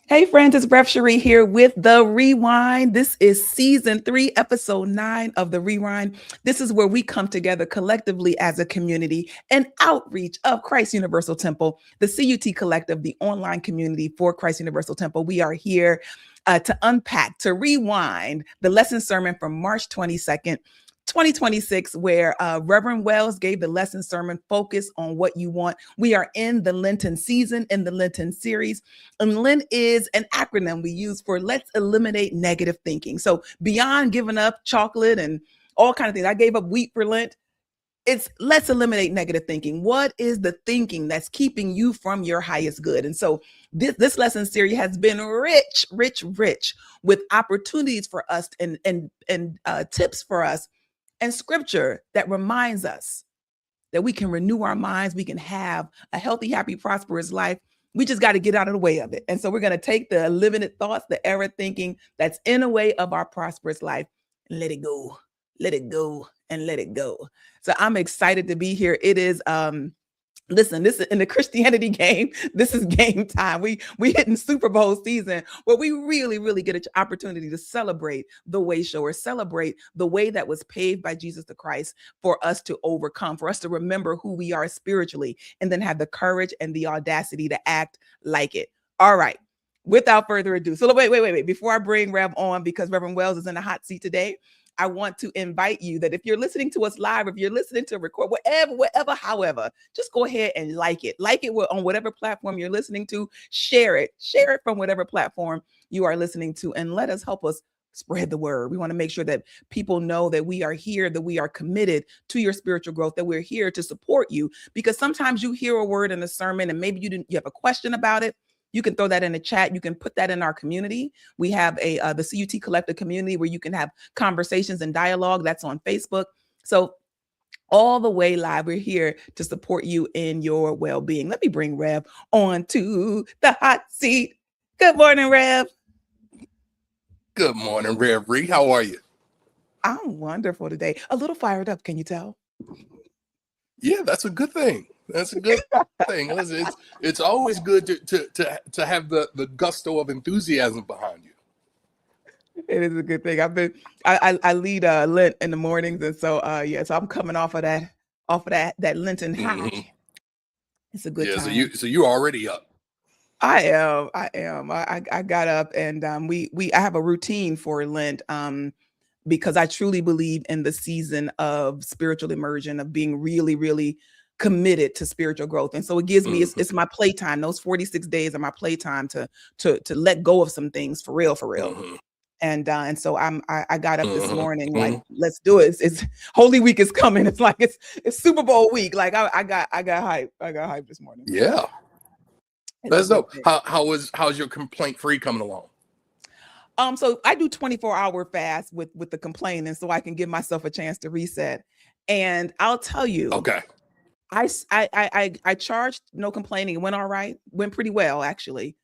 Hey friends, it's Sheree here with The Rewind. This is season 3, episode 9 of The Rewind. This is where we come together collectively as a community and outreach of Christ Universal Temple, the CUT Collective, the online community for Christ Universal Temple. We are here to unpack, to rewind the lesson sermon from March 22nd, 2026, where Reverend Wells gave the lesson sermon, Focus on What You Want. We are in the Lenten season, in the Lenten series. And LENT is an acronym we use for Let's Eliminate Negative Thinking. So beyond giving up chocolate and all kinds of things, I gave up wheat for Lent. It's let's eliminate negative thinking. What is the thinking that's keeping you from your highest good? And so this lesson series has been rich with opportunities for us and tips for us and scripture that reminds us that we can renew our minds. We can have a healthy, happy, prosperous life. We just got to get out of the way of it. And so we're going to take the limited thoughts, the error thinking that's in the way of our prosperous life and let it go, and let it go. So I'm excited to be here. It is, listen, this is in the Christianity game. This is game time. We hitting Super Bowl season where we really get an opportunity to celebrate the way shower, celebrate the way that was paved by Jesus the Christ for us to overcome, for us to remember who we are spiritually, and then have the courage and the audacity to act like it. All right. Without further ado. So wait. Before I bring Rev on, because Reverend Wells is in the hot seat today, I want to invite you that if you're listening to us live, if you're listening to record, whatever, however, just go ahead and like it on whatever platform you're listening to. Share it from whatever platform you are listening to, and let us help us spread the word. We want to make sure that people know that we are here, that we are committed to your spiritual growth, that we're here to support you, because sometimes you hear a word in a sermon and maybe you have a question about it. You can throw that in the chat. You can put that in our community. We have the CUT Collective community where you can have conversations and dialogue. That's on Facebook. So all the way live, we're here to support you in your well-being. Let me bring Rev on to the hot seat. Good morning, Rev. Good morning, Rev Ree. How are you? I'm wonderful today. A little fired up, can you tell? Yeah, that's a good thing. That's a good thing. It's always good to have the gusto of enthusiasm behind you. It is a good thing. I lead Lent in the mornings, and so so I'm coming off of that Lenten high. Mm-hmm. It's a good time. So you're already up. I am. I got up, and I have a routine for Lent because I truly believe in the season of spiritual immersion, of being really committed to spiritual growth. And so it gives me, it's my playtime. Those 46 days are my playtime to let go of some things for real. Mm-hmm. And so I got up this morning, like, let's do it. It's Holy Week is coming. It's like, it's Super Bowl week. Like I got hype. I got hype this morning. Yeah. That's dope. How's your complaint free coming along? So I do 24-hour fast with the complaining, so I can give myself a chance to reset. And I'll tell you, okay, I charged no complaining. It went all right. Went pretty well, actually.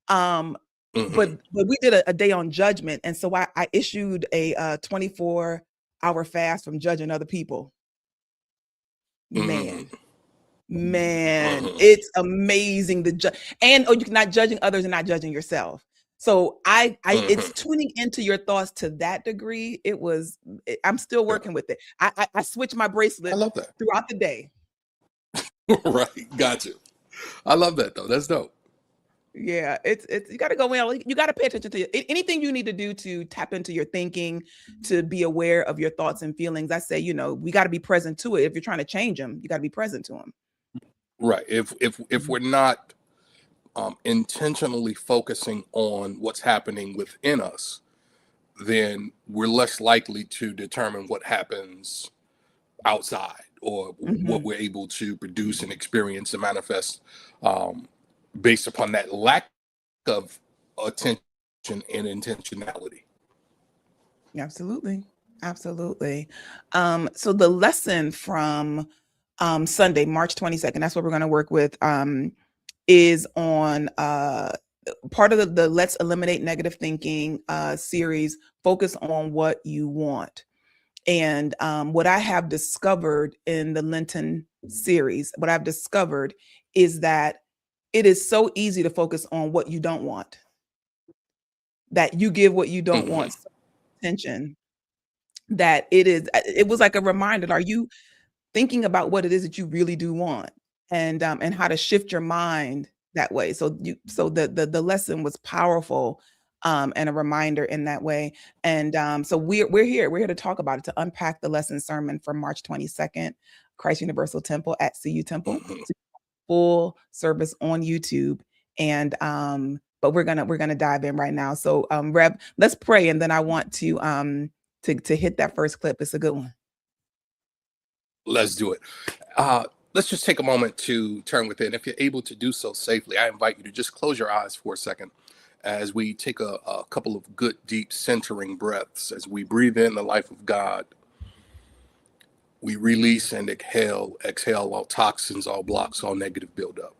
But we did a day on judgment, and so I issued a 24-hour fast from judging other people. Man, it's amazing and you're not judging others and not judging yourself. So it's tuning into your thoughts to that degree. I'm still working with it. I switched my bracelet. I love that throughout the day. Right, gotcha. I love that though. That's dope. Yeah, it's you got to go in. You got to pay attention to anything you need to do to tap into your thinking, to be aware of your thoughts and feelings. I say, we got to be present to it. If you're trying to change them, you got to be present to them. Right. If we're not intentionally focusing on what's happening within us, then we're less likely to determine what happens outside or what we're able to produce and experience and manifest based upon that lack of attention and intentionality. Absolutely. Absolutely. So the lesson from Sunday, March 22nd, that's what we're going to work with, is on part of the Let's Eliminate Negative Thinking series. Focus on what you want. And what I have discovered in the Lenten series, what I've discovered is that it is so easy to focus on what you don't want, that you give what you don't want so much attention, that it was like a reminder. Are you thinking about what it is that you really do want, and how to shift your mind that way? So the lesson was powerful, and a reminder in that way. And so we're here to talk about it, to unpack the lesson sermon from March 22nd, Christ Universal Temple at CU Temple. It's a full service on YouTube. And but we're gonna dive in right now. So Reb, let's pray, and then I want to hit that first clip. It's a good one. Let's do it. Let's just take a moment to turn within. If you're able to do so safely, I invite you to just close your eyes for a second as we take a couple of good, deep, centering breaths. As we breathe in the life of God, we release and exhale all toxins, all blocks, all negative buildup.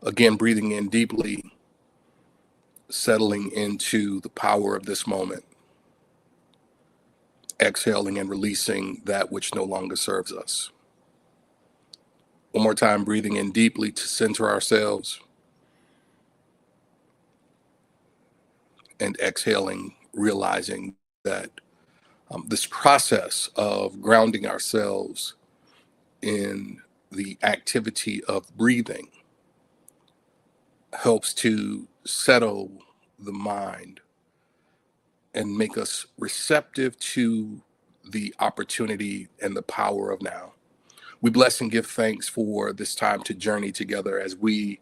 Again, breathing in deeply, settling into the power of this moment. Exhaling and releasing that which no longer serves us. One more time, breathing in deeply to center ourselves, and exhaling, realizing that this process of grounding ourselves in the activity of breathing helps to settle the mind and make us receptive to the opportunity and the power of now. We bless and give thanks for this time to journey together as we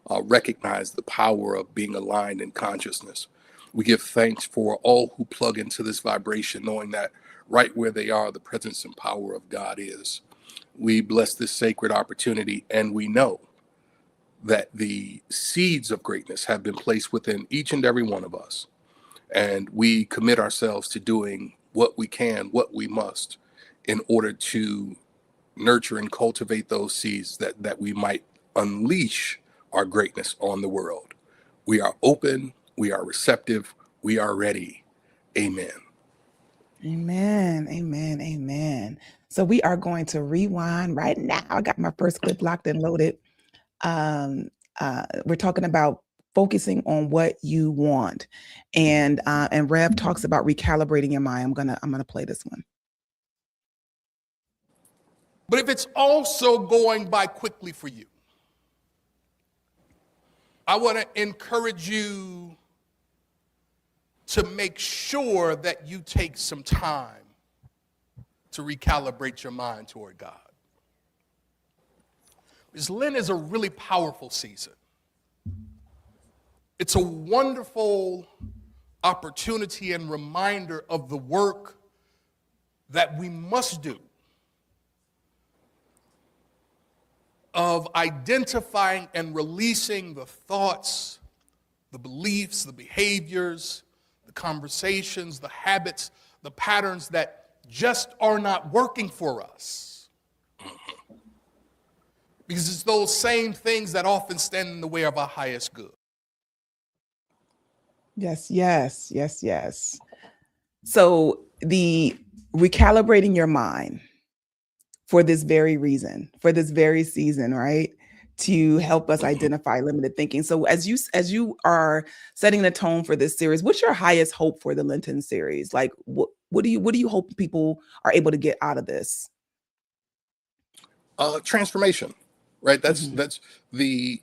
recognize the power of being aligned in consciousness. We give thanks for all who plug into this vibration, knowing that right where they are, the presence and power of God is. We bless this sacred opportunity, and we know that the seeds of greatness have been placed within each and every one of us. And we commit ourselves to doing what we can, what we must, in order to nurture and cultivate those seeds that we might unleash our greatness on the world. We are open, we are receptive, we are ready. Amen. Amen. Amen. Amen. So we are going to rewind right now. I got my first clip locked and loaded. We're talking about focusing on what you want, and Rev talks about recalibrating your mind. I'm gonna play this one. But if it's also going by quickly for you, I want to encourage you to make sure that you take some time to recalibrate your mind toward God. Because Lent is a really powerful season. It's a wonderful opportunity and reminder of the work that we must do of identifying and releasing the thoughts, the beliefs, the behaviors, the conversations, the habits, the patterns that just are not working for us. Because it's those same things that often stand in the way of our highest good. Yes, yes, yes, yes. So the recalibrating your mind for this very reason, for this very season, right? To help us identify limited thinking. So as you are setting the tone for this series, what's your highest hope for the Lenten series? Like what do you hope people are able to get out of this? Transformation, right? That's the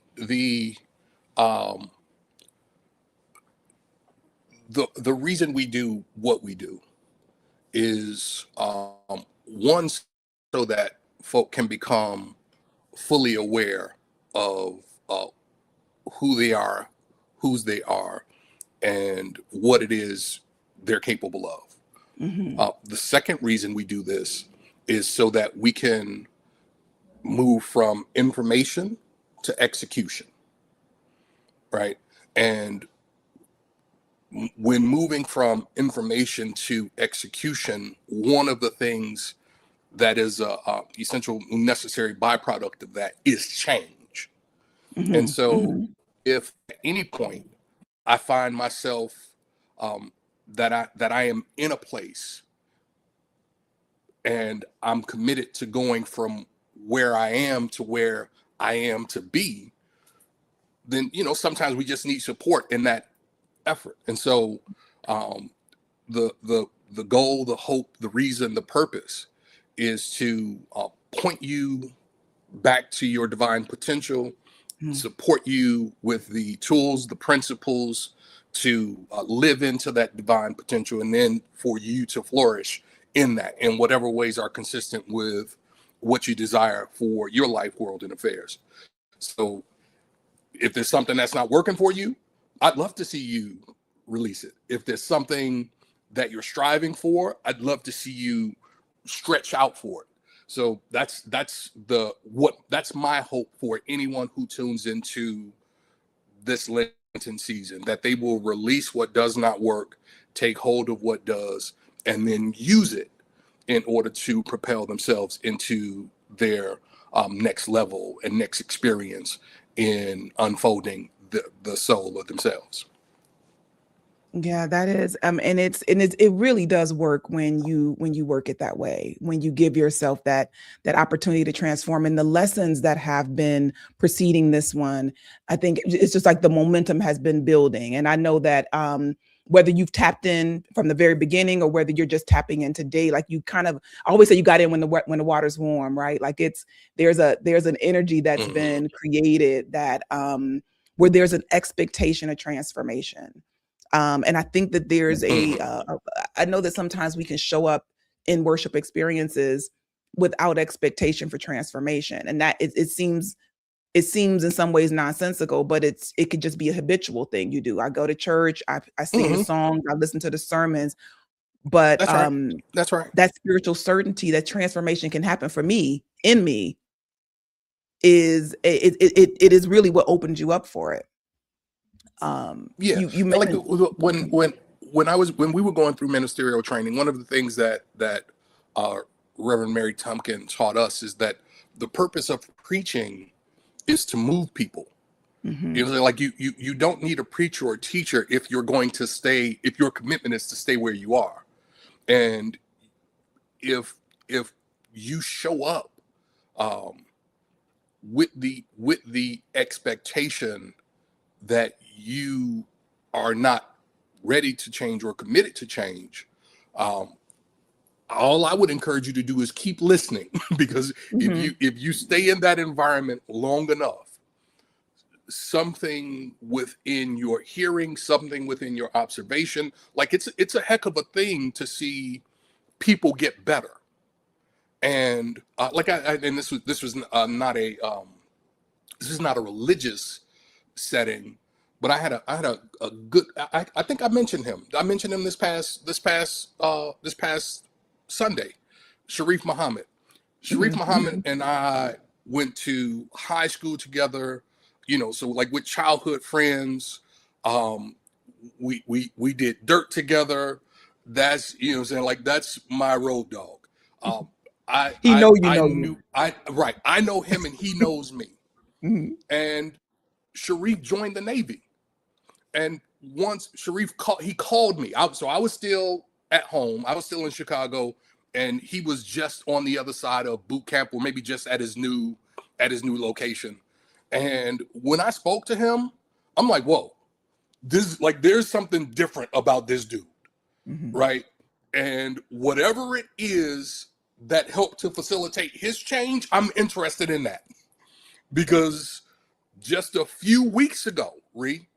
reason we do what we do is one, so that folk can become fully aware of who they are, whose they are, and what it is they're capable of. The second reason we do this is so that we can move from information to execution, right? And when moving from information to execution, one of the things that is a essential, necessary byproduct of that is change. And so, if at any point I find myself that I am in a place and I'm committed to going from where I am to where I am to be, then sometimes we just need support in that effort. And so, the goal, the hope, the reason, the purpose is to point you back to your divine potential, support you with the tools, the principles to live into that divine potential, and then for you to flourish in that in whatever ways are consistent with what you desire for your life, world, and affairs. So if there's something that's not working for you, I'd love to see you release it. If there's something that you're striving for, I'd love to see you stretch out for it. So that's my hope for anyone who tunes into this Lenten season, that they will release what does not work, take hold of what does, and then use it in order to propel themselves into their next level and next experience in unfolding the soul of themselves. Yeah, that is, and it really does work when you work it that way, when you give yourself that opportunity to transform. And the lessons that have been preceding this one, I think it's just like the momentum has been building. And I know that whether you've tapped in from the very beginning or whether you're just tapping in today, like you kind of I always say you got in when the water's warm, right? Like there's an energy that's been created that where there's an expectation of transformation. And I think that there's I know that sometimes we can show up in worship experiences without expectation for transformation. And that it seems in some ways nonsensical, but it could just be a habitual thing you do. I go to church, I sing the songs, I listen to the sermons, but That's right. That spiritual certainty that transformation can happen for me, in me, is it is really what opens you up for it. You like when we were going through ministerial training, one of the things that Reverend Mary Tompkin taught us is that the purpose of preaching is to move people. Like you don't need a preacher or a teacher if you're going to stay, if your commitment is to stay where you are. And if you show up with the expectation that you are not ready to change or committed to change, all I would encourage you to do is keep listening, because if you stay in that environment long enough, something within your hearing, something within your observation, like it's a heck of a thing to see people get better. And and this was not a this is not a religious setting, but I had a good, I think I mentioned him this past Sunday, Sharif Muhammad. Sharif Muhammad and I went to high school together, so like with childhood friends. We did dirt together. That's, what I'm saying, like that's my road dog. I know him and he knows me. And Sharif joined the Navy. And once Sharif called me. So I was still at home. I was still in Chicago, and he was just on the other side of boot camp, or maybe just at his new location. And when I spoke to him, I'm like, whoa, there's something different about this dude, right? And whatever it is that helped to facilitate his change, I'm interested in that. Because just a few weeks ago, we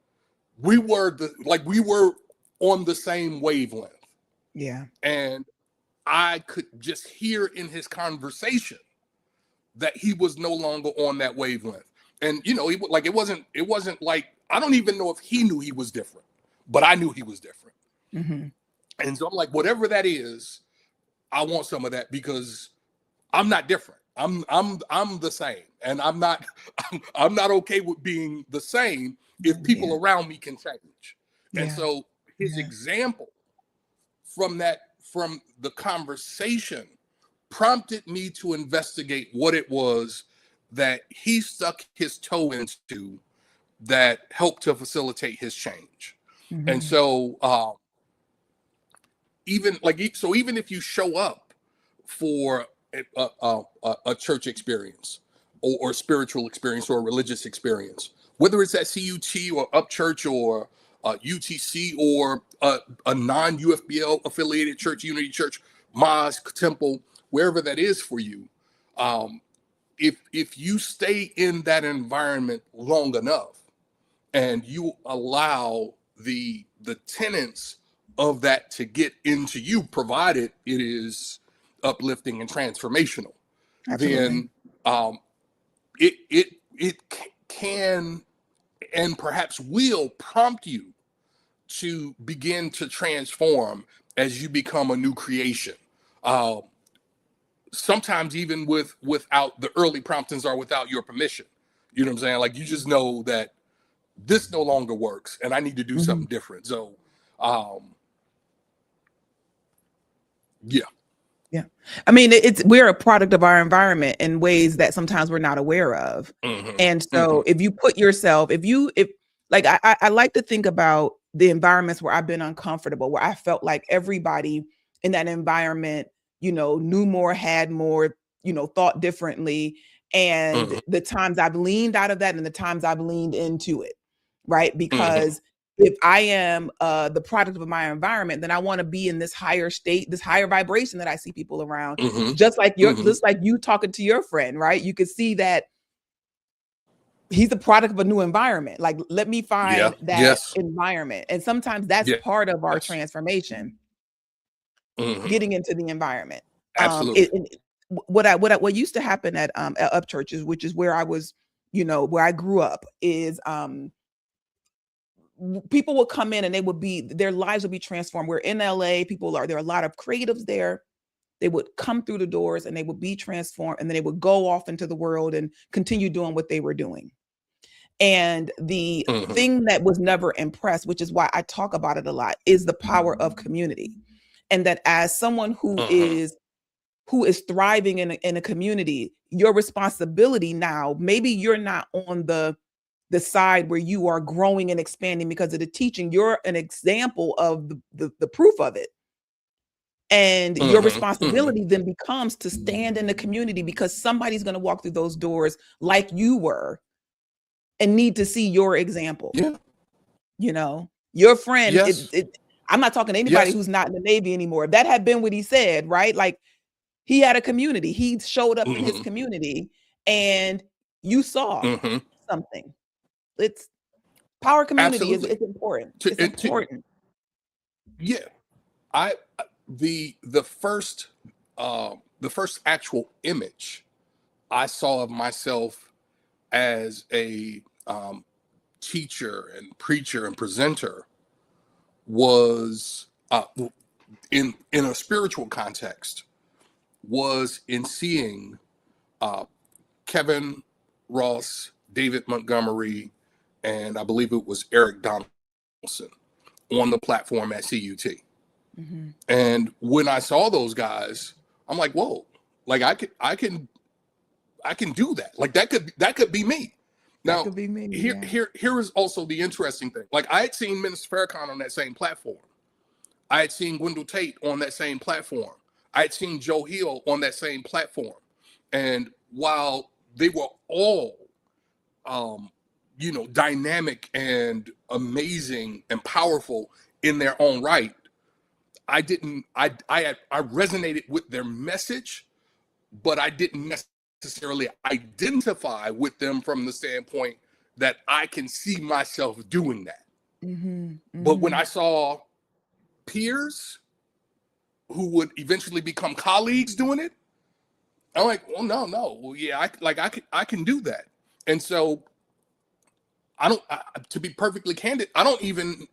were on the same wavelength. Yeah. And I could just hear in his conversation that he was no longer on that wavelength. And it wasn't like, I don't even know if he knew he was different, but I knew he was different. And so I'm like, whatever that is, I want some of that, because I'm not different. I'm the same, and I'm not okay with being the same if people around me can change. And so his example from the conversation prompted me to investigate what it was that he stuck his toe into that helped to facilitate his change. Mm-hmm. And so even if you show up for a church experience or spiritual experience or a religious experience, whether it's at CUT or Upchurch or UTC or a non-UFBL affiliated church, Unity Church, mosque, temple, wherever that is for you, if you stay in that environment long enough and you allow the tenets of that to get into you, provided it is uplifting and transformational, Absolutely. then it can and perhaps will prompt you to begin to transform as you become a new creation. Sometimes even without the early promptings or without your permission. You know what I'm saying? Like, you just know that this no longer works and I need to do something different. So yeah. Yeah. I mean, we're a product of our environment in ways that sometimes we're not aware of. And so if you put yourself, if like, I like to think about the environments where I've been uncomfortable, where I felt like everybody in that environment, knew more, had more, thought differently. And the times I've leaned out of that and the times I've leaned into it, right? Because if I am the product of my environment, then I want to be in this higher state, this higher vibration that I see people around. Just like you talking to your friend, right? You could see that he's the product of a new environment. Like, let me find that environment. And sometimes that's part of our transformation, getting into the environment. Absolutely. What used to happen at up churches, which is where I was, where I grew up, is people would come in and their lives would be transformed. We're in LA, there are a lot of creatives there. They would come through the doors and they would be transformed, and then they would go off into the world and continue doing what they were doing. And the thing that was never impressed, which is why I talk about it a lot, is the power of community. And that as someone who is thriving in a community, your responsibility now, maybe you're not on the side where you are growing and expanding because of the teaching, you're an example of the proof of it. And your responsibility then becomes to stand in the community, because somebody's going to walk through those doors like you were and need to see your example. Your friend, I'm not talking to anybody who's not in the Navy anymore. If that had been what he said, right? Like, he had a community. He showed up in his community and you saw something. It's power community. It's important. It's important. The first actual image I saw of myself as a teacher and preacher and presenter was in a spiritual context, was in seeing Kevin Ross, David Montgomery, and I believe it was Eric Thompson on the platform at CUT. And when I saw those guys, I'm like, whoa, like I can do that. Like, that could be me. Now, could be me, here is also the interesting thing. Like, I had seen Minister Farrakhan on that same platform. I had seen Wendell Tate on that same platform. I had seen Joe Hill on that same platform. And while they were all, dynamic and amazing and powerful in their own right, I resonated with their message, but I didn't necessarily identify with them from the standpoint that I can see myself doing that. But when I saw peers who would eventually become colleagues doing it, I'm like, well, no. Well, yeah, I can do that. And so to be perfectly candid, I don't even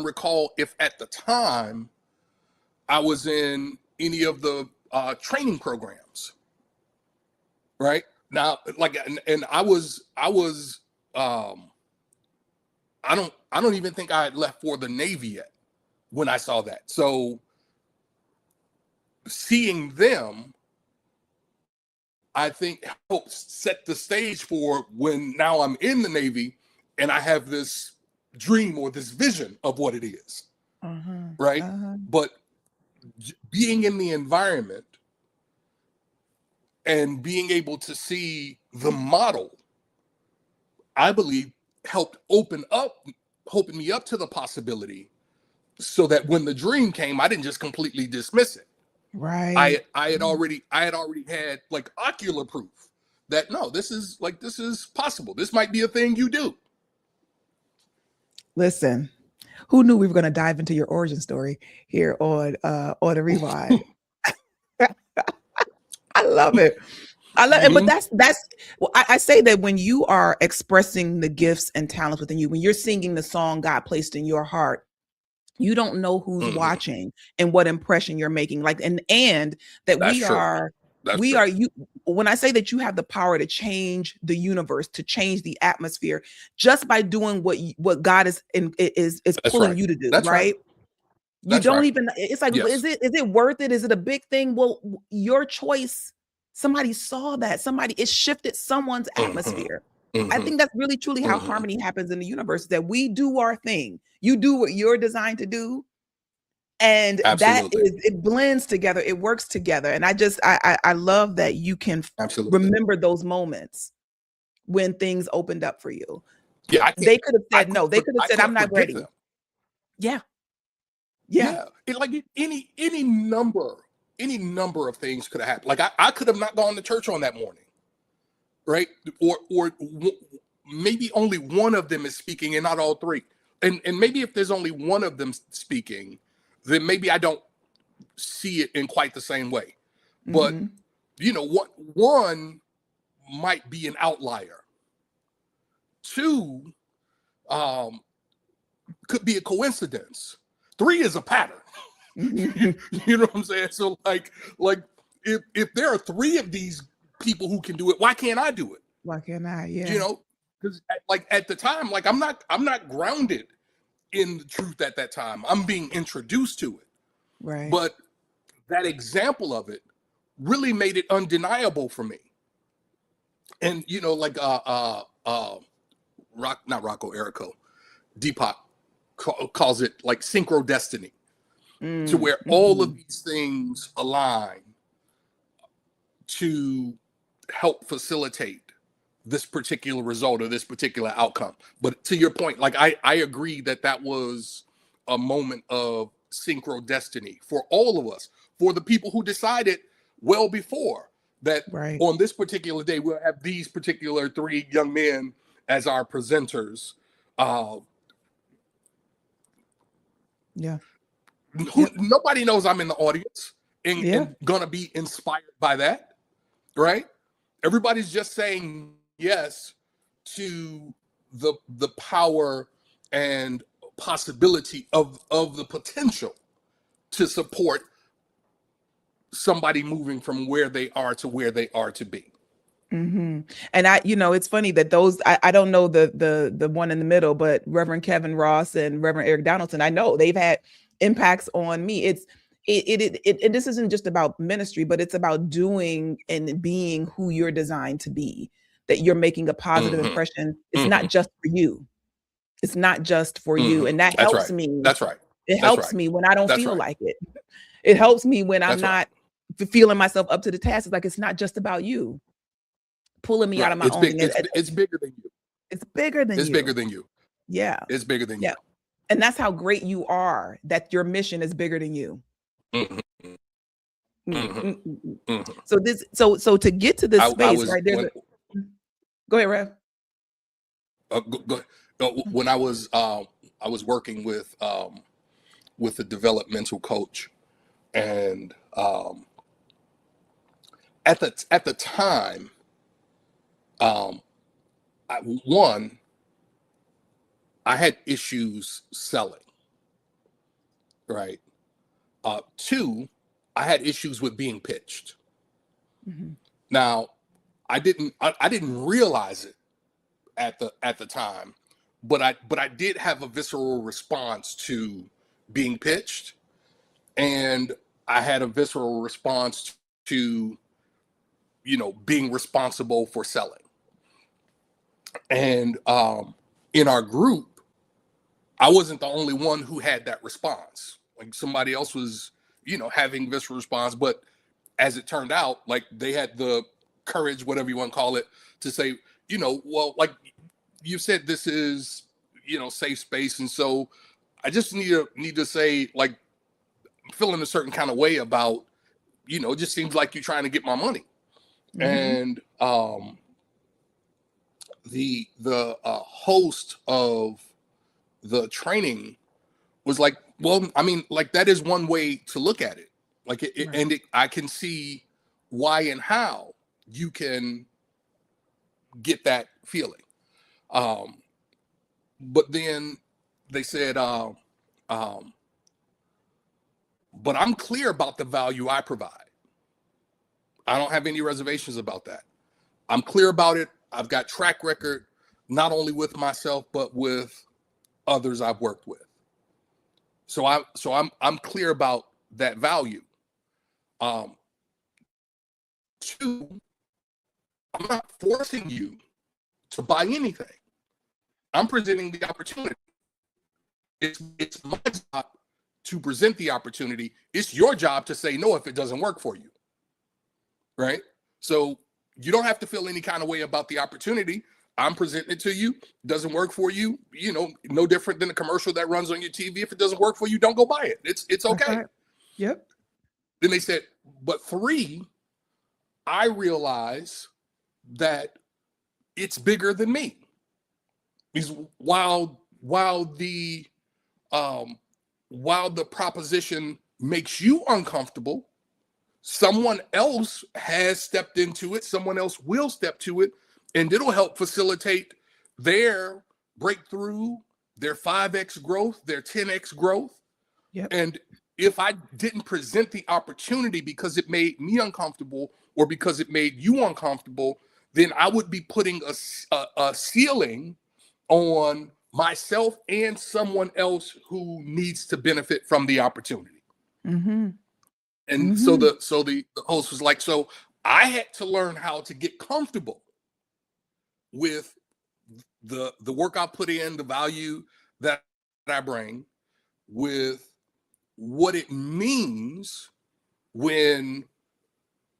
recall if at the time I was in any of the training programs. Right now, like, and I don't even think I had left for the Navy yet. when I saw that. So seeing them, I think, helps set the stage for when now I'm in the Navy and I have this dream or this vision of what it is, right? But being in the environment and being able to see the model, I believe, helped open me up to the possibility, so that when the dream came, I didn't just completely dismiss it. Right. I had already had like ocular proof that no, this is possible. This might be a thing you do. Listen, who knew we were going to dive into your origin story here on the Rewind? I love it. I love it. But that's well, I say that when you are expressing the gifts and talents within you, when you're singing the song God placed in your heart, you don't know who's watching and what impression you're making. Like, and that That's we true. are, That's we true. are you. When I say that you have the power to change the universe, to change the atmosphere, just by doing what God is That's pulling right. you to do, That's right? right. You That's don't right. even, it's like, Yes. is it worth it? Is it a big thing? Well, your choice, somebody saw that, it shifted someone's atmosphere. I think that's really truly how harmony happens in the universe, that we do our thing. You do what you're designed to do. And Absolutely. it blends together. It works together. And I love that you can Absolutely remember those moments when things opened up for you. Yeah, They could have said no. They could have said, I'm not predict ready. them. Yeah. Any number of things could have happened. Like I could have not gone to church on that morning, right? Or maybe only one of them is speaking and not all three. And maybe if there's only one of them speaking, then maybe I don't see it in quite the same way. But what one might be an outlier. Two could be a coincidence. Three is a pattern. You know what I'm saying? So like if there are three of these people who can do it, why can't I do it? Why can't I? Yeah. Because like at the time, like I'm not grounded in the truth at that time. I'm being introduced to it. Right. But that example of it really made it undeniable for me. And like not Rocco Erico, Deepak calls it like synchro destiny. To where all of these things align to help facilitate this particular result or this particular outcome. But to your point, like I agree that was a moment of synchro destiny for all of us, for the people who decided well before that on this particular day, we'll have these particular three young men as our presenters. Nobody knows I'm in the audience and gonna be inspired by that, right? Everybody's just saying yes to the power and possibility of the potential to support somebody moving from where they are to where they are to be. And it's funny that those, I don't know the one in the middle, but Reverend Kevin Ross and Reverend Eric Donaldson, I know they've had impacts on me. And this isn't just about ministry, but it's about doing and being who you're designed to be, that you're making a positive impression. It's not just for you. It's not just for you. And that helps me. That's right. It helps me when I don't feel like it. It helps me when I'm not feeling myself up to the task. It's like, it's not just about you pulling me out of my own thing. It's bigger than you. It's bigger than you. It's bigger than you. Yeah. It's bigger than you. And that's how great you are, that your mission is bigger than you. So to get to this space, right there. Go ahead, Rev. When I was working with a developmental coach, and at the time, I had issues selling, right? Two, I had issues with being pitched. Now, I didn't realize it at the time, but I did have a visceral response to being pitched, and I had a visceral response to, being responsible for selling. And in our group, I wasn't the only one who had that response. Like somebody else was, having visceral response, but as it turned out, like they had the courage, whatever you want to call it, to say, well, like you said, this is, safe space. And so I just need to say, like, I'm feeling a certain kind of way about, it just seems like you're trying to get my money. And the host of the training was like, well, I mean, like that is one way to look at it. Like I can see why and how you can get that feeling. But then they said, but I'm clear about the value I provide. I don't have any reservations about that. I'm clear about it. I've got track record, not only with myself, but with others I've worked with. So I'm clear about that value. Two, I'm not forcing you to buy anything. I'm presenting the opportunity. It's my job to present the opportunity. It's your job to say no if it doesn't work for you. Right? So you don't have to feel any kind of way about the opportunity. I'm presenting it to you. Doesn't work for you, no different than a commercial that runs on your TV. If it doesn't work for you, don't go buy it. It's okay. Right. Yep. Then they said, but three, I realize that it's bigger than me. Because while the proposition makes you uncomfortable, someone else has stepped into it. Someone else will step to it, and it'll help facilitate their breakthrough, their 5x growth, their 10x growth. Yep. And if I didn't present the opportunity because it made me uncomfortable or because it made you uncomfortable, then I would be putting a ceiling on myself and someone else who needs to benefit from the opportunity. And so the host was like, so I had to learn how to get comfortable with the work I put in, the value that I bring, with what it means when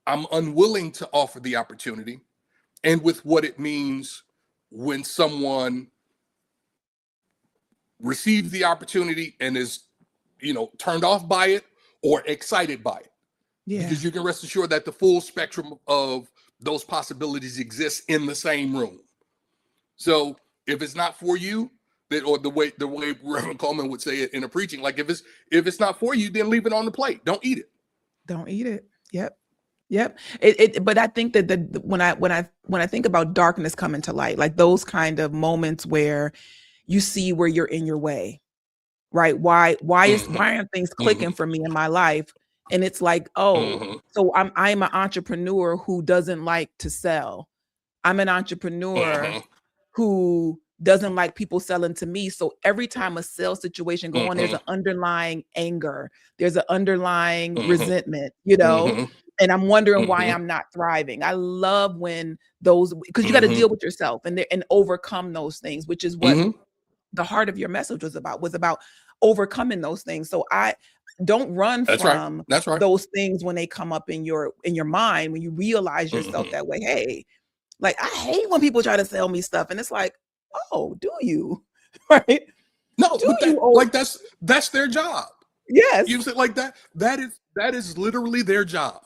I'm unwilling to offer the opportunity, and with what it means when someone receives the opportunity and is, turned off by it or excited by it. Yeah. Because you can rest assured that the full spectrum of those possibilities exists in the same room. So if it's not for you, or the way Reverend Coleman would say it in a preaching, like if it's not for you, then leave it on the plate. Don't eat it. Don't eat it. Yep. But I think that when I think about darkness coming to light, like those kind of moments where you see where you're in your way, right? Why aren't things clicking for me in my life? And it's like, so I'm an entrepreneur who doesn't like to sell. I'm an entrepreneur who doesn't like people selling to me. So every time a sales situation goes on, there's an underlying anger. There's an underlying resentment, and I'm wondering why I'm not thriving. I love when those, because you got to deal with yourself and overcome those things, which is what the heart of your message was about overcoming those things. So I don't run from those things when they come up in your mind, when you realize yourself that way. Hey, like I hate when people try to sell me stuff, and it's like, oh, do you? Right? No, that's their job. Yes. You said like that. That is literally their job.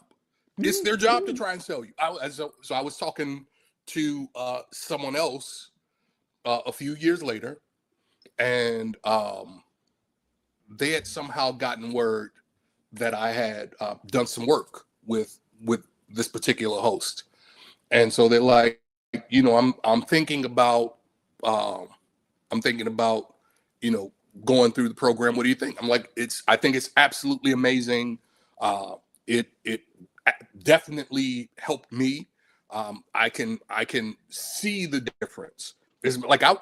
It's their job to try and sell you. So I was talking to someone else a few years later, and they had somehow gotten word that I had done some work with this particular host, and so they're like, I'm thinking about going through the program. What do you think? I'm like, I think it's absolutely amazing. It definitely helped me. I can see the difference. It's like I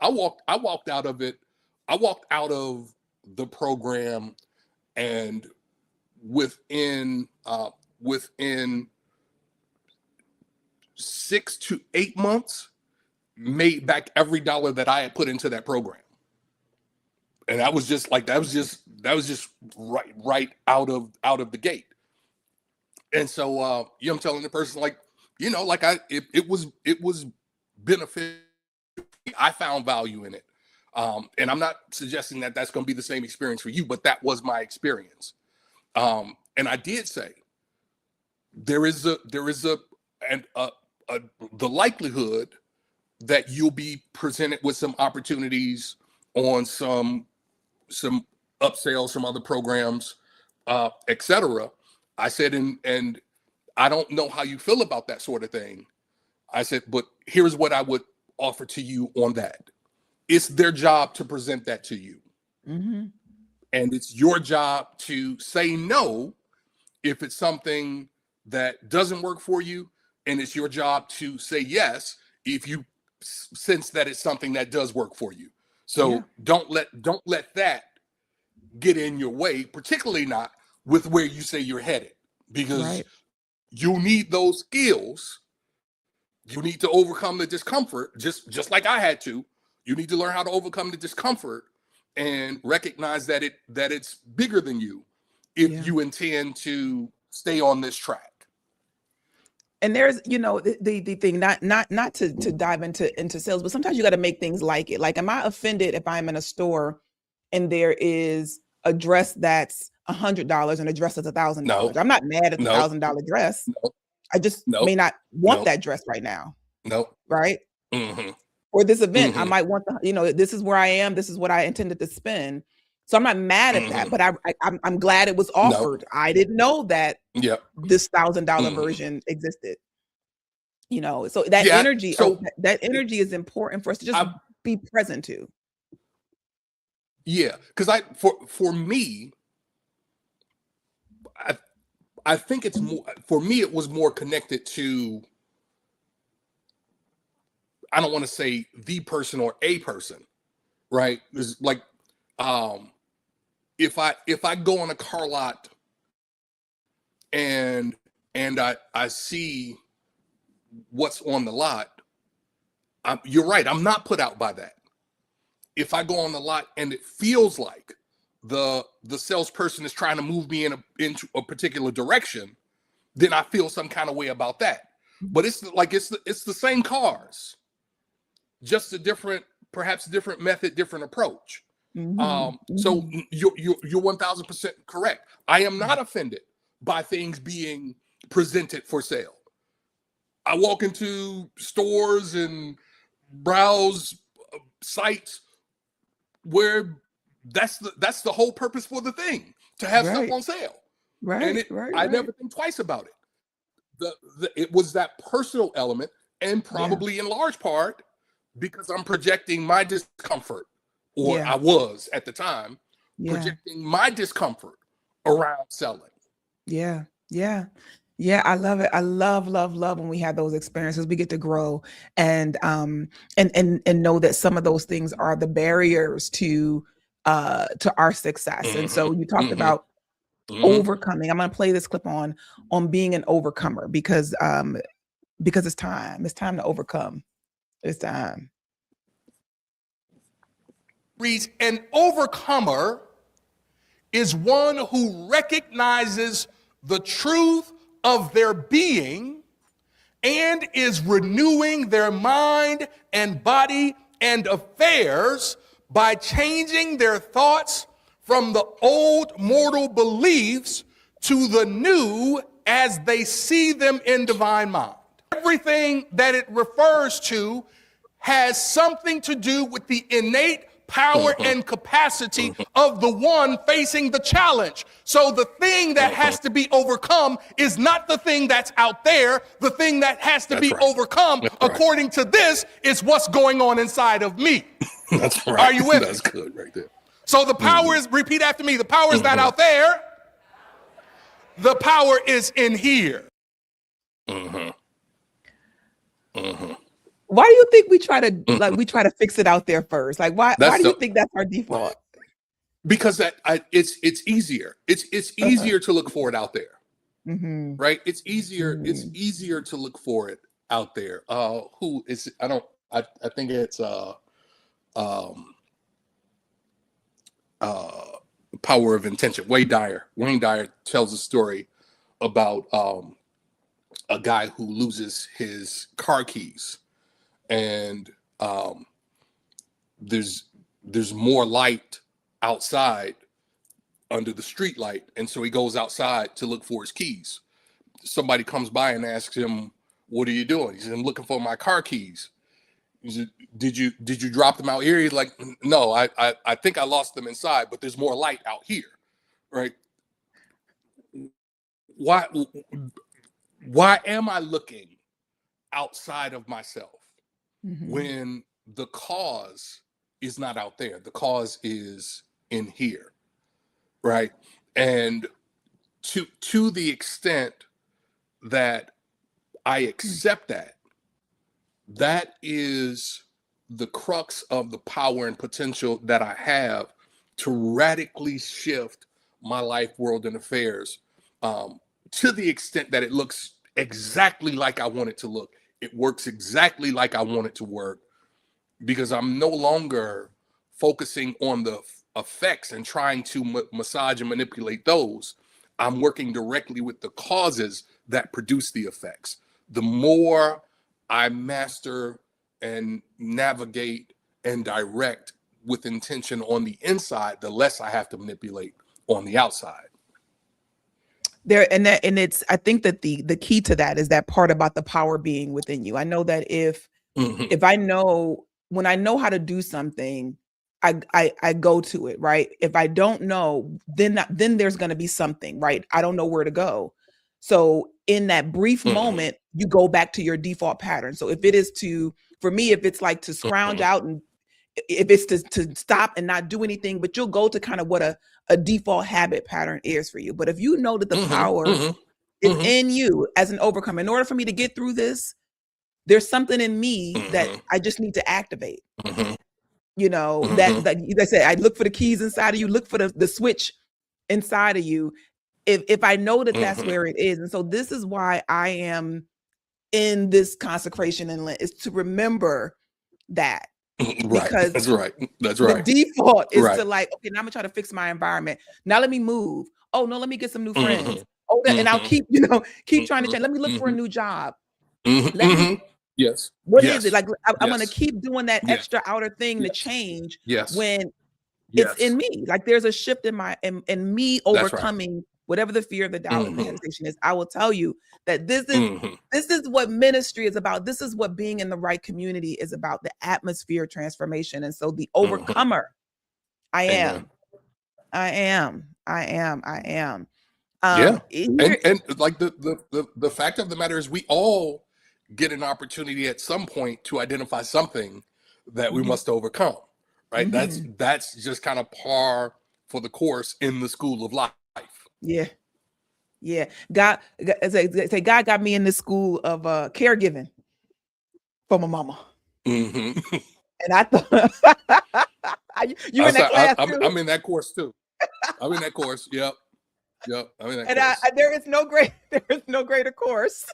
walked out of it. I walked out of the program, and within 6 to 8 months, made back every dollar that I had put into that program. And that was just right out of the gate. And so I'm telling the person, like, like it was beneficial. I found value in it. And I'm not suggesting that that's going to be the same experience for you, but that was my experience. And I did say there is the likelihood that you'll be presented with some opportunities on some upsells from other programs, etc. I said, and I don't know how you feel about that sort of thing. I said, but here's what I would offer to you on that. It's their job to present that to you. Mm-hmm. And it's your job to say no if it's something that doesn't work for you. And it's your job to say yes if you sense that it's something that does work for you. So don't let that get in your way, particularly not with where you say you're headed, because you need those skills. You need to overcome the discomfort, just like I had to. You need to learn how to overcome the discomfort and recognize that it's bigger than you if you intend to stay on this track. And there's, the thing, not to dive into sales, but sometimes you got to make things like it. Like, am I offended if I'm in a store and there is a dress that's $100 and a dress that's $1,000? No. I'm not mad at the $1,000 dress. No. I just may not want that dress right now. No. Right. Mm-hmm. For this event, I might want this is where I am. This is what I intended to spend. So I'm not mad at that, but I'm glad it was offered. No. I didn't know that this $1,000 version existed. So that energy, that energy is important for us to just be present to. Yeah, because for me, I think it's more, for me, it was more connected to, I don't want to say the person or a person, right? It's like, if I go on a car lot and I see what's on the lot, you're right, I'm not put out by that. If I go on the lot and it feels like the salesperson is trying to move me into a particular direction, then I feel some kind of way about that. But it's the same cars, just a perhaps different method, different approach. So you're 1000% correct. I am not offended by things being presented for sale. I walk into stores and browse sites where that's the whole purpose for the thing, to have stuff on sale. Right. And I never think twice about it. It was that personal element, and probably in large part because I'm projecting my discomfort, or I was at the time projecting my discomfort around selling. Yeah. I love it. I love when we have those experiences. We get to grow and know that some of those things are the barriers to our success. And so you talked about overcoming. I'm going to play this clip on being an overcomer because it's time. It's time to overcome. It's time. Reads, an overcomer is one who recognizes the truth of their being and is renewing their mind and body and affairs by changing their thoughts from the old mortal beliefs to the new as they see them in divine mind. Everything that it refers to has something to do with the innate power and capacity of the one facing the challenge. So the thing that has to be overcome is not the thing that's out there. The thing that has to be overcome, according to this, is what's going on inside of me. That's right. Are you with me? That's good right there. So the power is, repeat after me, the power is not out there. The power is in here. Why do you think we try to fix it out there first? Like, why do you think that's our default? because it's easier. It's easier to look for it out there, right? It's easier to look for it out there. Who is? I think it's Power of Intention. Wayne Dyer tells a story about a guy who loses his car keys, and there's more light outside under the street light, and so he goes outside to look for his keys. Somebody comes by and asks him, "What are you doing?" He says, "I'm looking for my car keys." He said, did you drop them out here? He's like, "No, I think I lost them inside, but there's more light out here." Right? Why am I looking outside of myself when the cause is not out there? The cause is in here, right? And to the extent that I accept that is the crux of the power and potential that I have to radically shift my life, world, and affairs, to the extent that it looks exactly like I want it to look. It works exactly like I want it to work, because I'm no longer focusing on the effects and trying to massage and manipulate those. I'm working directly with the causes that produce the effects. The more I master and navigate and direct with intention on the inside, the less I have to manipulate on the outside. It's, I think that the key to that is that part about the power being within you. I know that if I know, when I know how to do something, I go to it, right? If I don't know, then there's going to be something, right? I don't know where to go. So in that brief moment, you go back to your default pattern. So if it is for me, if it's like to scrounge out, and if it's to stop and not do anything, but you'll go to kind of what a default habit pattern is for you. But if you know that the power is in you as an overcomer, in order for me to get through this, there's something in me that I just need to activate. You know, that I said, I look for the keys inside of you, look for the switch inside of you. If I know that that's where it is. And so this is why I am in this consecration and Lent, is to remember that. Right. Because that's right. The default is to like, okay, now I'm gonna try to fix my environment. Now let me move. Oh no, let me get some new friends. Oh, and I'll keep trying to change. Let me look for a new job. Yes. What is it? Like I'm gonna keep doing that extra outer thing to change when it's in me. Like there's a shift in me overcoming whatever the fear, the doubt, and the hesitation is. I will tell you that this is what ministry is about. This is what being in the right community is about, the atmosphere transformation. And so the overcomer, I am. And like the fact of the matter is, we all get an opportunity at some point to identify something that we must overcome, right? That's just kind of par for the course in the school of life. God got me in this school of caregiving for my mama. And I thought you in that class too? I'm in that course too. I'm in that course. Yep. I'm in that course. There is no greater course.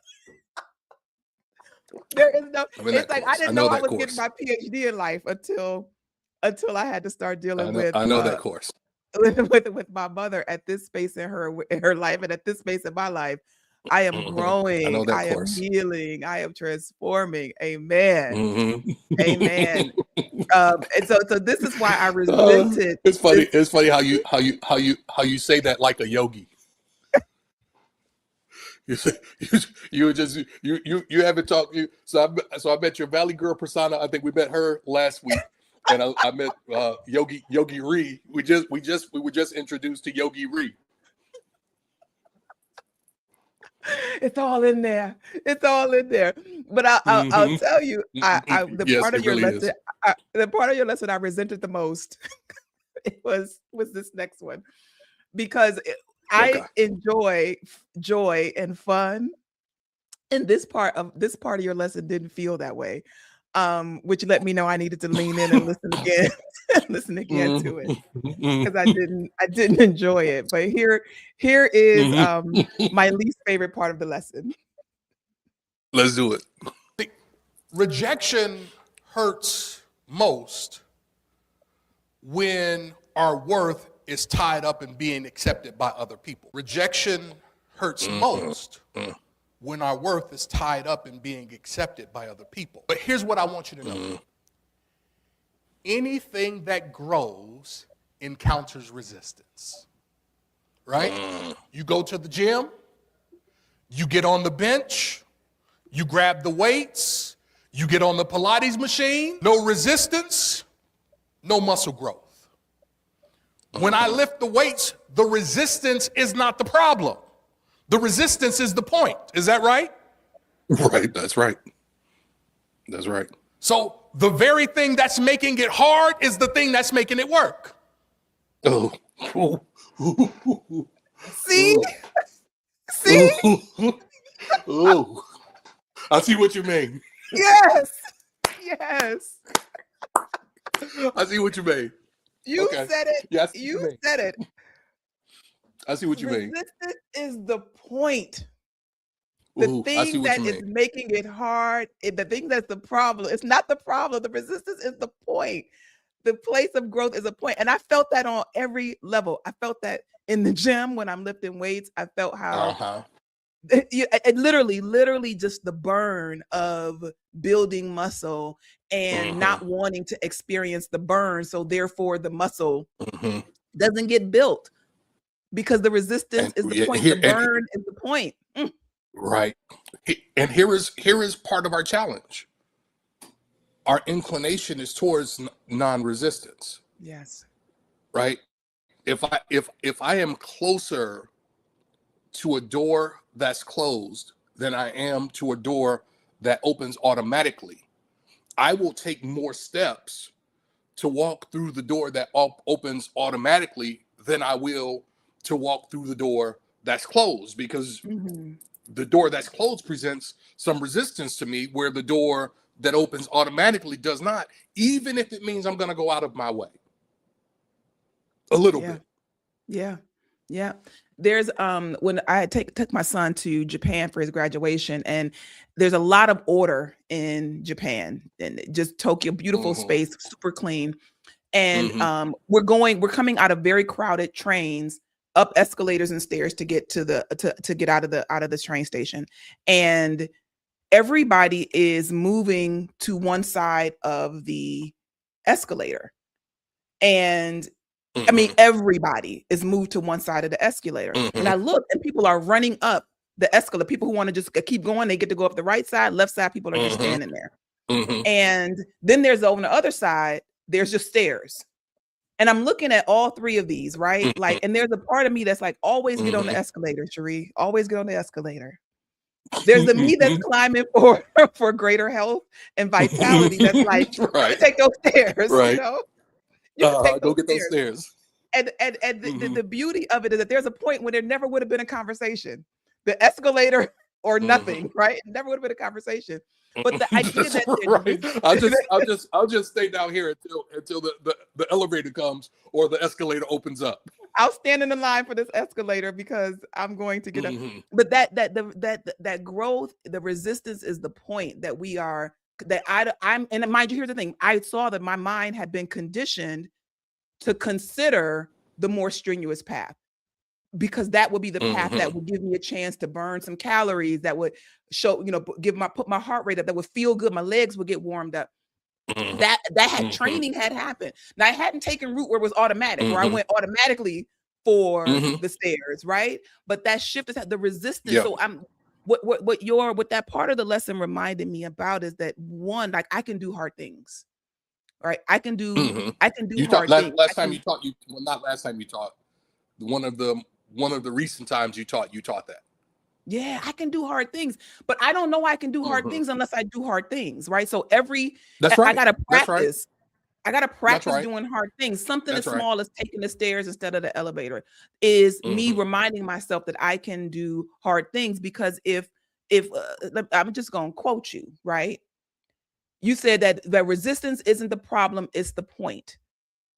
There is no. It's like I didn't know I was getting my PhD in life until I had to start dealing with. I know that course. With my mother at this space in her life, and at this space in my life. I am growing. I am healing. I am transforming. Amen. Amen. And so this is why I resented. It's funny. It's funny how you say that like a yogi. You haven't talked. So I met your Valley Girl persona. I think we met her last week, and I met Yogi Ree. We were just introduced to Yogi Ree. It's all in there. It's all in there. But I'll tell you, the part of your lesson, the part of your lesson I resented the most, it was this next one, because I enjoy joy and fun, and this part of your lesson didn't feel that way. which let me know I needed to lean in and listen again, listen again to it, because I didn't enjoy it. But here is my least favorite part of the lesson. Let's do it. Rejection hurts most when our worth is tied up in being accepted by other people. Rejection hurts most when our worth is tied up in being accepted by other people. But here's what I want you to know. Anything that grows encounters resistance, right? You go to the gym, you get on the bench, you grab the weights, you get on the Pilates machine, no resistance, no muscle growth. When I lift the weights, the resistance is not the problem. The resistance is the point. Is that right? Right. That's right. That's right. So the very thing that's making it hard is the thing that's making it work. Oh. See? See? Oh. I see what you mean. Yes. Yes. I see what you mean. You Okay. said it. Yeah, I see what you you mean. said it. I see what you mean. Resistance is the point. The Ooh, I see thing what that you is mean. making it hard, the thing that's the problem, it's not the problem. The resistance is the point. The place of growth is a point. And I felt that on every level. I felt that in the gym when I'm lifting weights. I felt how it literally just the burn of building muscle and not wanting to experience the burn. So therefore the muscle doesn't get built because the resistance is the point. The burn is the point. Right. And here is part of our challenge. Our inclination is towards non-resistance. Yes. Right. If I am closer to a door that's closed than I am to a door that opens automatically, I will take more steps to walk through the door that opens automatically than I will to walk through the door that's closed, because the door that's closed presents some resistance to me where the door that opens automatically does not, even if it means I'm going to go out of my way a little bit. Yeah. Yeah. There's when I took my son to Japan for his graduation, and there's a lot of order in Japan, and just Tokyo, beautiful space, super clean. And we're coming out of very crowded trains, up escalators and stairs to get to the to get out of the train station. And everybody is moving to one side of the escalator. And I mean, everybody is moved to one side of the escalator. And I look, and people are running up the escalator. People who want to just keep going, they get to go up the right side, left side, people are just standing there. And then there's on the other side, there's just stairs. And I'm looking at all three of these, right? Like, and there's a part of me that's like, always get on the escalator, Sheree. Always get on the escalator. There's the me that's climbing for greater health and vitality. That's like, take those stairs, you know? Go get those stairs. And the beauty of it is that there's a point when there never would have been a conversation. The escalator or nothing, right? It never would have been a conversation. But the idea that I'll just stay down here until the elevator comes or the escalator opens up. I'll stand in the line for this escalator because I'm going to get up. But that growth, the resistance is the point that we are. That I'm, and mind you, here's the thing. I saw that my mind had been conditioned to consider the more strenuous path, because that would be the path that would give me a chance to burn some calories, that would show, put my heart rate up, that would feel good. My legs would get warmed up. That training had happened. Now I hadn't taken route where it was automatic, where I went automatically for the stairs, right? But that shift is the resistance. So I'm what that part of the lesson reminded me about is that, one, like, I can do hard things, right? I can do hard things. Last time you taught, not last time you taught, one of the recent times you taught that. Yeah, I can do hard things, but I don't know I can do hard things unless I do hard things, right? So I gotta practice. I gotta practice doing hard things. Something as small as taking the stairs instead of the elevator is me reminding myself that I can do hard things. Because if I'm just gonna quote you, right? you said that resistance isn't the problem, it's the point.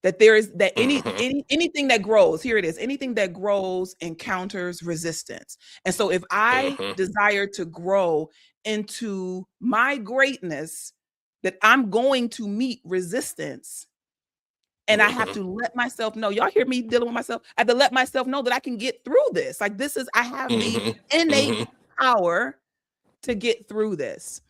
That there is that anything that grows, here it is, anything that grows encounters resistance. And so if I desire to grow into my greatness, that I'm going to meet resistance. And I have to let myself know, y'all hear me dealing with myself? I have to let myself know that I can get through this. Like I have the innate power to get through this.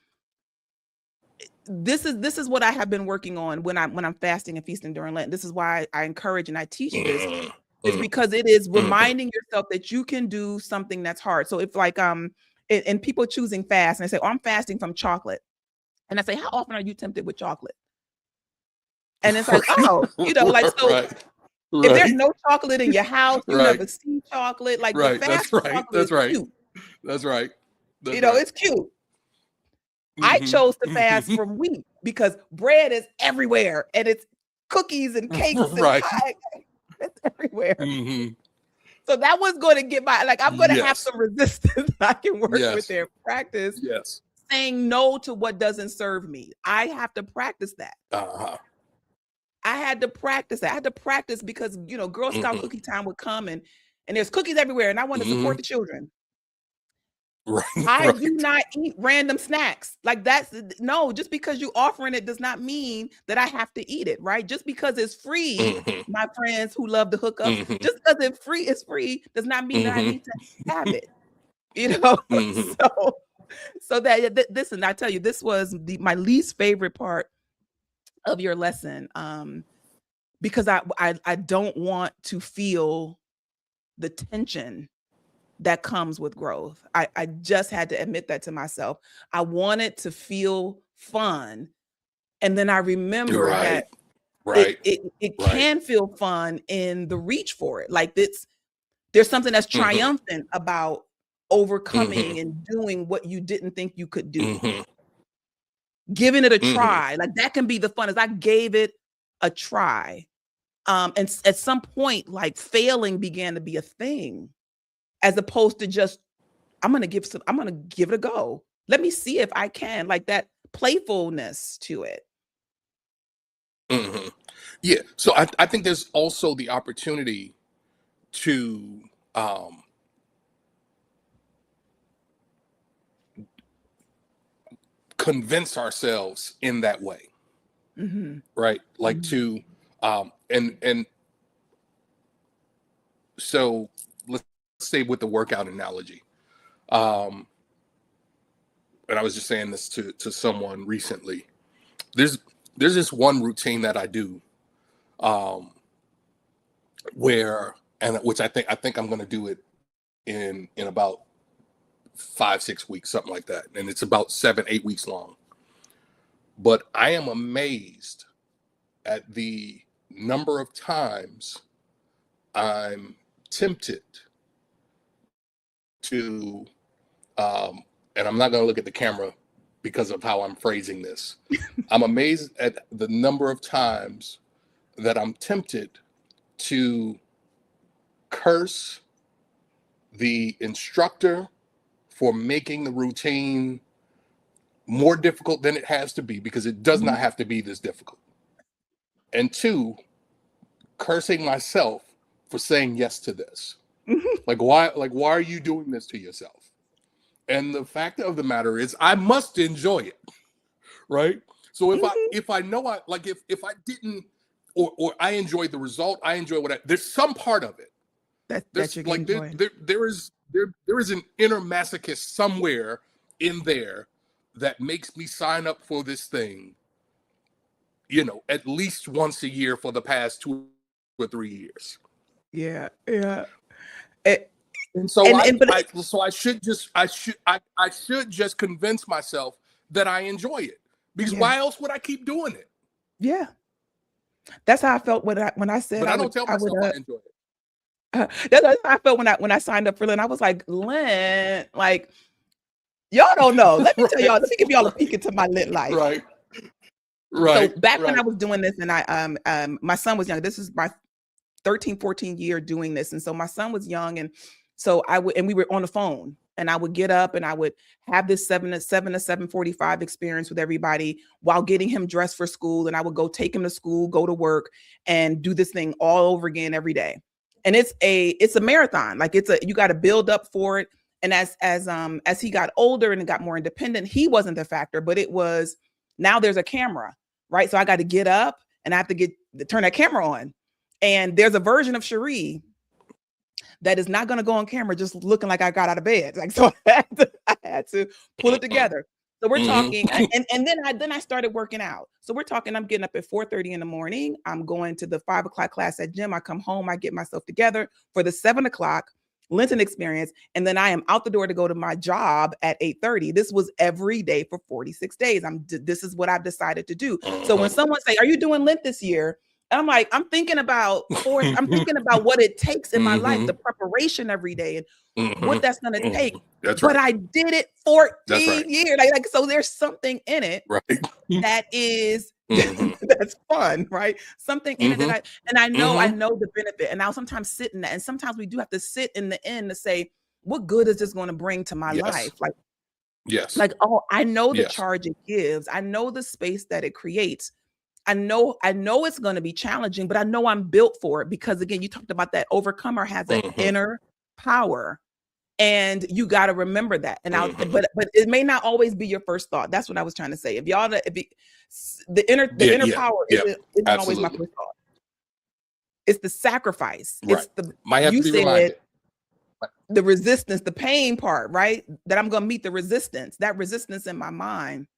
This is what I have been working on when I'm fasting and feasting during Lent. This is why I encourage and I teach this. It's because it is reminding yourself that you can do something that's hard. So if like and people choosing fast and they say, "Oh, I'm fasting from chocolate," and I say, "How often are you tempted with chocolate?" And it's like, oh, like so. If there's no chocolate in your house, you never see chocolate. Like the fast chocolate is cute. That's right. It's cute. I chose to fast from wheat because bread is everywhere and it's cookies and cakes and pie. It's everywhere. So that was going to get I'm going to have some resistance I can work with their practice. Yes. Saying no to what doesn't serve me. I have to practice that. I had to practice that. I had to practice because, Girl Scout cookie time would come and there's cookies everywhere and I want to support the children. I do not eat random snacks. Just because you're offering it does not mean that I have to eat it, right? Just because it's free, my friends who love to hook up, just because it's free does not mean that I need to have it. So that this, and I tell you, this was my least favorite part of your lesson, because I don't want to feel the tension that comes with growth. I just had to admit that to myself. I wanted to feel fun. And then I remember that it can feel fun in the reach for it. Like there's something that's triumphant about overcoming and doing what you didn't think you could do. Giving it a try. Like that can be the fun, as I gave it a try. And at some point, like failing began to be a thing. As opposed to just, I'm going to give it a go. Let me see if I can, like that playfulness to it. Yeah. So I think there's also the opportunity to convince ourselves in that way. Right. Like to, and so let's say with the workout analogy, and I was just saying this to someone recently. There's this one routine that I do, which I think I'm going to do it in about 5-6 weeks, something like that, and it's about 7-8 weeks long. But I am amazed at the number of times I'm tempted to, and I'm not going to look at the camera because of how I'm phrasing this. I'm amazed at the number of times that I'm tempted to curse the instructor for making the routine more difficult than it has to be, because it does not have to be this difficult. And 2, cursing myself for saying yes to this. Why are you doing this to yourself? And the fact of the matter is, I must enjoy it, right? So if I know if I didn't, or I enjoy the result, I enjoy there's some part of it that you're like there is an inner masochist somewhere in there that makes me sign up for this thing, at least once a year for the past 2 or 3 years. Yeah. And so I should just convince myself that I enjoy it, because why else would I keep doing it? Yeah. That's how I felt when I said, but I don't tell myself I enjoy it. That's how I felt when I signed up for Lent. I was like, Lent, like, y'all don't know. Let me tell y'all. Let me give y'all a peek into my Lent life. Right. So back when I was doing this, and my son was young. This is my 13, 14 year doing this, and so my son was young, and so we were on the phone and I would get up and I would have this 7 to 7:45 experience with everybody while getting him dressed for school. And I would go take him to school, go to work, and do this thing all over again every day. And it's a marathon. Like you got to build up for it. And as he got older and got more independent, he wasn't the factor, but it was, now there's a camera, right? So I got to get up and I have to turn that camera on. And there's a version of Sheree that is not going to go on camera just looking like I got out of bed. Like, so I had to pull it together. So we're talking, and then I started working out. So we're talking, I'm getting up at 4:30 in the morning. I'm going to the 5 o'clock class at gym. I come home, I get myself together for the 7 o'clock Lenten experience. And then I am out the door to go to my job at 8:30. This was every day for 46 days. This is what I've decided to do. So when someone say, are you doing Lent this year? And I'm like, I'm thinking about what it takes in my life, the preparation every day and what that's going to take. That's but right. I did it 14 years. Like, so there's something in it that is that's fun, right? Something in it that I know the benefit. And I'll sometimes sit in that. And sometimes we do have to sit in the end to say, what good is this going to bring to my life? Like, oh, I know the charge it gives. I know the space that it creates. I know it's going to be challenging, but I know I'm built for it because, again, you talked about that overcomer has an inner power, and you got to remember that. And but it may not always be your first thought. That's what I was trying to say. The inner power isn't always my first thought. It's the sacrifice. Right. It's the resistance, the pain part, right? That I'm going to meet the resistance. That resistance in my mind,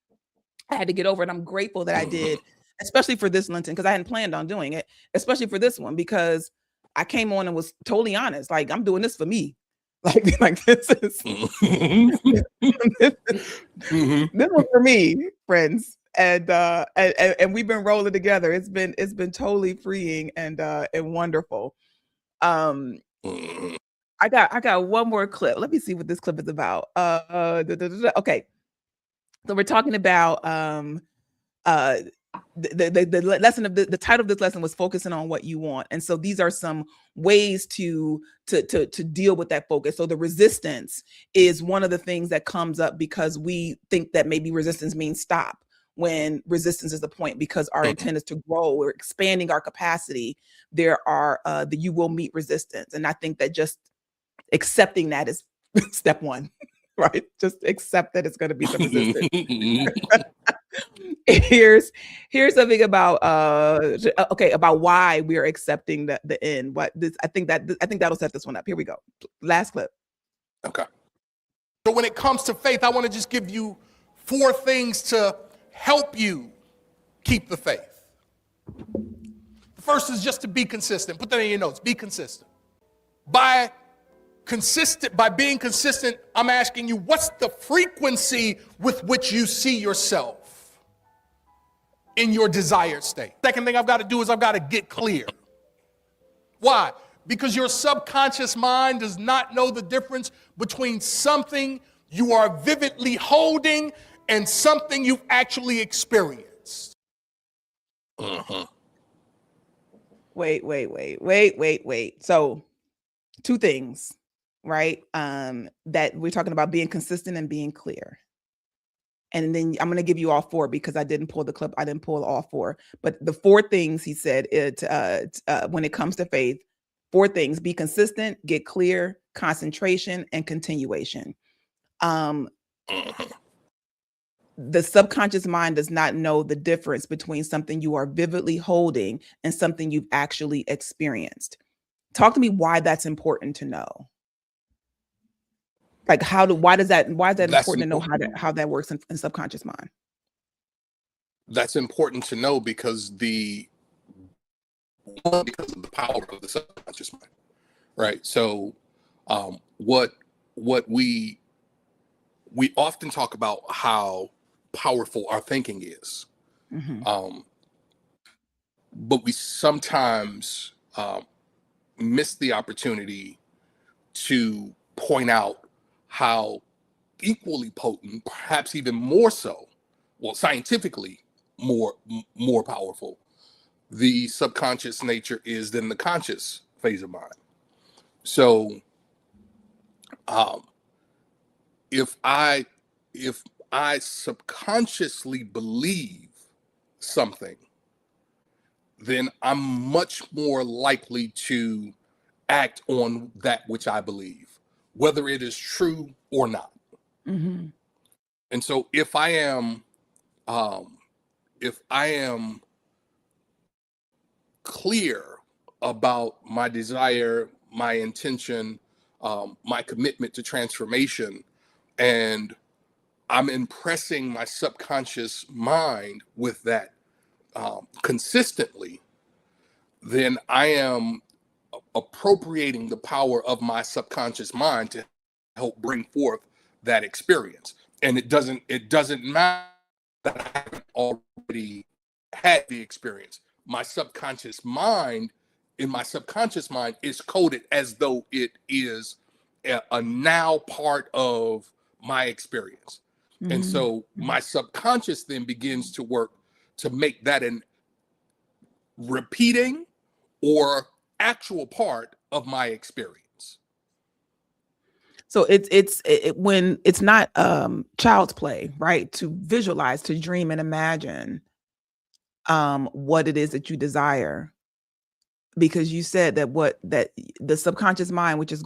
I had to get over it. I'm grateful that I did. Especially for this Lenten, because I hadn't planned on doing it, especially for this one, because I came on and was totally honest. Like, I'm doing this for me. Like this is this was for me, friends. And we've been rolling together. It's been totally freeing and wonderful. I got one more clip. Let me see what this clip is about. Okay. So we're talking about the lesson of the title of this lesson was focusing on what you want. And so these are some ways to deal with that focus. So the resistance is one of the things that comes up because we think that maybe resistance means stop, when resistance is the point, because our intent is to grow. We're expanding our capacity. There are you will meet resistance. And I think that just accepting that is step one, right? Just accept that it's going to be some resistance. Here's something about about why we are accepting the end. I think that'll set this one up. Here we go. Last clip. Okay. So when it comes to faith, I want to just give you 4 things to help you keep the faith. The first is just to be consistent. Put that in your notes. Be consistent. By being consistent, I'm asking you, what's the frequency with which you see yourself in your desired state? Second thing I've got to do is I've got to get clear. Why? Because your subconscious mind does not know the difference between something you are vividly holding and something you've actually experienced. Wait. So 2 things, right? That we're talking about being consistent and being clear. And then I'm going to give you all 4 because I didn't pull the clip. I didn't pull all 4. But the 4 things he said when it comes to faith, 4 things: be consistent, get clear, concentration, and continuation. The subconscious mind does not know the difference between something you are vividly holding and something you've actually experienced. Talk to me why that's important to know. Like why is that important to know how that works in subconscious mind? That's important to know because of the power of the subconscious mind, right? So what we often talk about how powerful our thinking is, but we sometimes miss the opportunity to point out how equally potent, perhaps even more so, well, scientifically more powerful, the subconscious nature is than the conscious phase of mind. So if I subconsciously believe something, then I'm much more likely to act on that which I believe, whether it is true or not. Mm-hmm. And so um, if I am clear about my desire, my intention, my commitment to transformation, and I'm impressing my subconscious mind with that consistently, then I am appropriating the power of my subconscious mind to help bring forth that experience. And it doesn't matter that I haven't already had the experience. My subconscious mind, in my subconscious mind, is coded as though it is a now part of my experience. And Mm-hmm. so my subconscious then begins to work to make that an repeating or actual part of my experience. So when it's not child's play, right? To visualize, to dream and imagine what it is that you desire, because you said that the subconscious mind, which is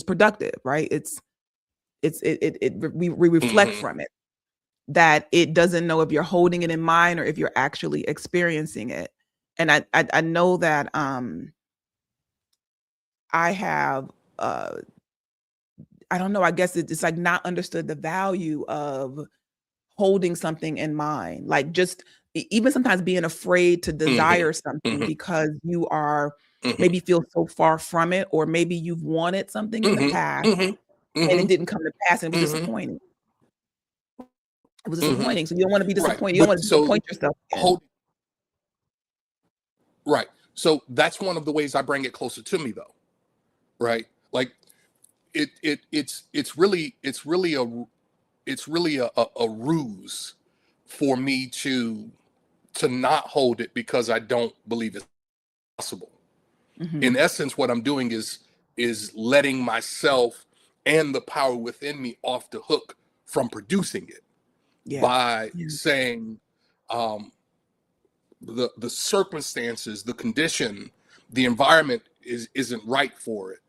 productive, right? We reflect Mm-hmm. from it, that it doesn't know if you're holding it in mind or if you're actually experiencing it. And I know that I have I don't know, I guess it's like not understood the value of holding something in mind, like just even sometimes being afraid to Mm-hmm. desire something Mm-hmm. because you are Mm-hmm. maybe feel so far from it, or maybe you've wanted something in the past Mm-hmm. Mm-hmm. and it Mm-hmm. didn't come to pass and it was Mm-hmm. disappointing. It was Mm-hmm. disappointing. So you don't want to be Right. disappointed. You don't But want to so disappoint yourself again. hold right. So that's one of the ways I bring it closer to me though. Right. Like it's really a ruse for me to not hold it because I don't believe it's possible. Mm-hmm. In essence, what I'm doing is letting myself and the power within me off the hook from producing it Yeah. by Yeah. saying the circumstances, the condition, the environment isn't right for it,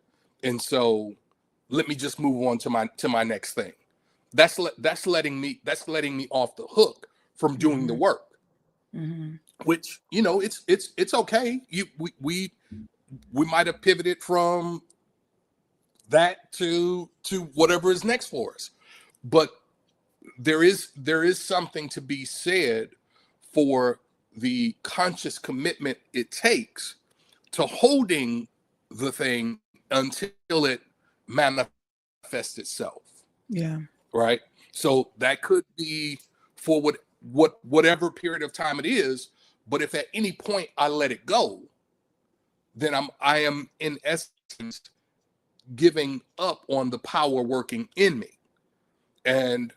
and so let me just move on to my next thing. That's letting me off the hook from doing the Mm-hmm. work, Mm-hmm. which it's okay. We might have pivoted from that to whatever is next for us, but there is something to be said for the conscious commitment it takes to holding the thing until it manifests itself, Yeah. right? So that could be for whatever period of time it is, but if at any point I let it go, then I am in essence giving up on the power working in me. And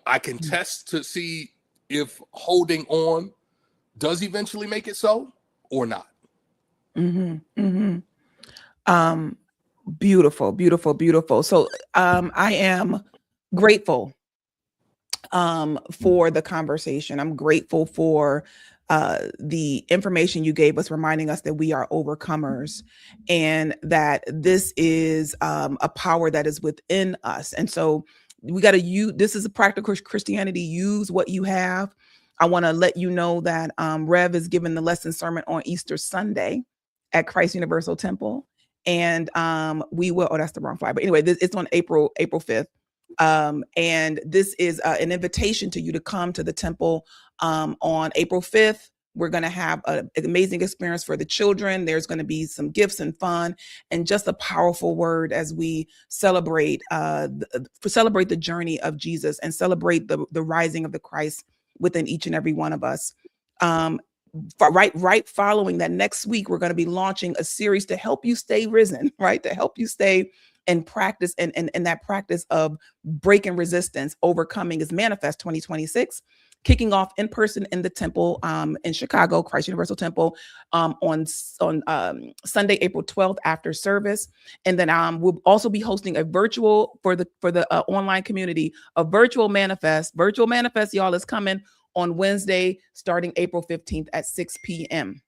I can test to see if holding on does eventually make it so or not. Mm-hmm. Mm-hmm. Um, Beautiful, beautiful, beautiful. So I am grateful for the conversation. I'm grateful for the information you gave us, reminding us that we are overcomers and that this is a power that is within us. And so we got to use this is a practical Christianity. Use what you have. I want to let you know that Rev is giving the lesson sermon on Easter Sunday at Christ Universal Temple. And we will, oh, that's the wrong flyer. But anyway, it's on April 5th. And this is an invitation to you to come to the temple on April 5th. We're going to have an amazing experience for the children. There's going to be some gifts and fun and just a powerful word as we celebrate the journey of Jesus and celebrate the rising of the Christ within each and every one of us. Right following that, next week we're going to be launching a series to help you stay risen, right? To help you stay in practice and that practice of breaking resistance, overcoming is Manifest 2026. kicking off in person in the temple in Chicago, Christ Universal Temple, on Sunday, April 12th after service. And then we'll also be hosting a virtual for the online community, a virtual manifest. Virtual manifest, y'all, is coming on Wednesday, starting April 15th at 6 p.m.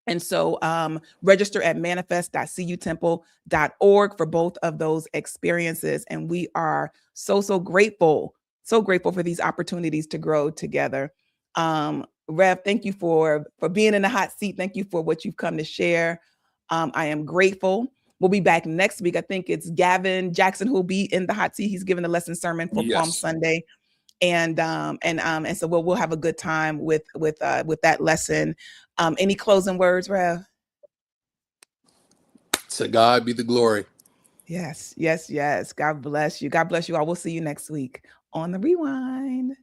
And so register at manifest.cutemple.org for both of those experiences. And we are so grateful for these opportunities to grow together. Rev, thank you for being in the hot seat. Thank you for what you've come to share. I am grateful. We'll be back next week. I think it's Gavin Jackson who'll be in the hot seat. He's giving the lesson sermon for Yes. Palm Sunday. And so we'll have a good time with that lesson. Any closing words, Rev? To God be the glory. Yes. God bless you. God bless you all. We'll see you next week on The Rewind.